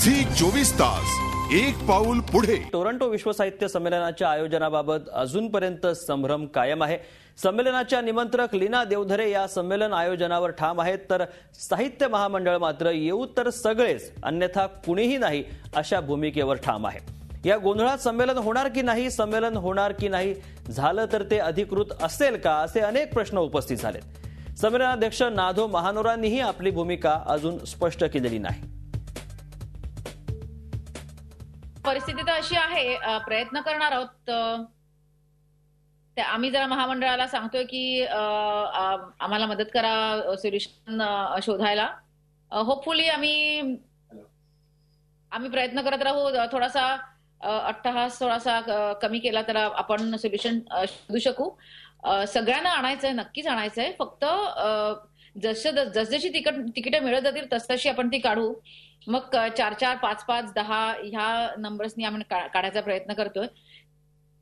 Zee 24 तास एक पाऊल पुढे. टोरंटो विश्व साहित्य संमेलनाच्या आयोजनाबाबत अजूनपर्यंत संभ्रम कायम आहे. संमेलनाच्या निमंत्रक लीना देवधरे या संमेलन आयोजनावर ठाम आहेत, तर साहित्य महामंडळ मात्र येऊ तर सगळेच अन्यथा कुणीही नाही अशा भूमिकेवर ठाम आहे. या गोंधळात संमेलन होणार की नाही, संमेलन होणार की नाही, झालं तर ते अधिकृत असेल का, असे अनेक प्रश्न उपस्थित झालेत. संमेलनाध्यक्ष नाधो महानोरांनीही आपली भूमिका अजून स्पष्ट केलेली नाही. परिस्थिती तर अशी आहे, प्रयत्न करणार आहोत. आम्ही जरा महामंडळाला सांगतोय की आम्हाला मदत करा सोल्युशन शोधायला. होपफुली आम्ही प्रयत्न करत राहू. थोडासा अट्टहास थोडासा कमी केला तर आपण सोल्युशन शोधू शकू. सगळ्यांना आणायचंय, नक्कीच आणायचंय. फक्त जसजशी तिकीटं मिळत जातील तसतशी आपण ती काढू. मग 4-4, 5-5, 10 ह्या नंबर्सनी आपण काढायचा प्रयत्न करतोय.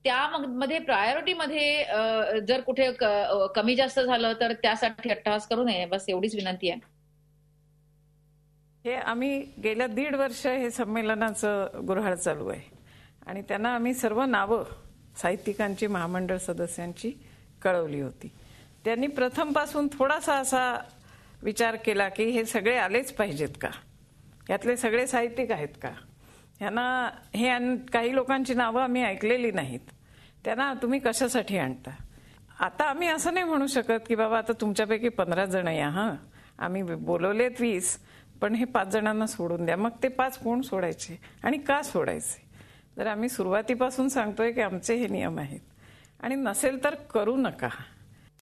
त्यामध्ये प्रायोरिटीमध्ये जर कुठे कमी जास्त झालं तर त्यासाठी अट्टहास करू नये, बस एवढीच विनंती आहे. हे आम्ही गेल्या 1.5 वर्ष हे संमेलनाचं गुऱ्हाळ चालू आहे आणि त्यांना आम्ही सर्व नावं साहित्यिकांची, महामंडळ सदस्यांची कळवली होती. त्यांनी प्रथमपासून थोडासा असा विचार केला की हे सगळे आलेच पाहिजेत का, यातले सगळे साहित्यिक आहेत का, ह्यांना काही लोकांची नावं आम्ही ऐकलेली नाहीत, त्यांना तुम्ही कशासाठी आणता. आता आम्ही असं नाही म्हणू शकत की बाबा आता तुमच्यापैकी 15 जण या, हां आम्ही बोलवलेत 20, पण हे 5 जणांना सोडून द्या. मग ते 5 कोण सोडायचे आणि का सोडायचे. तर आम्ही सुरुवातीपासून सांगतोय की आमचे हे नियम आहेत आणि नसेल तर करू नका.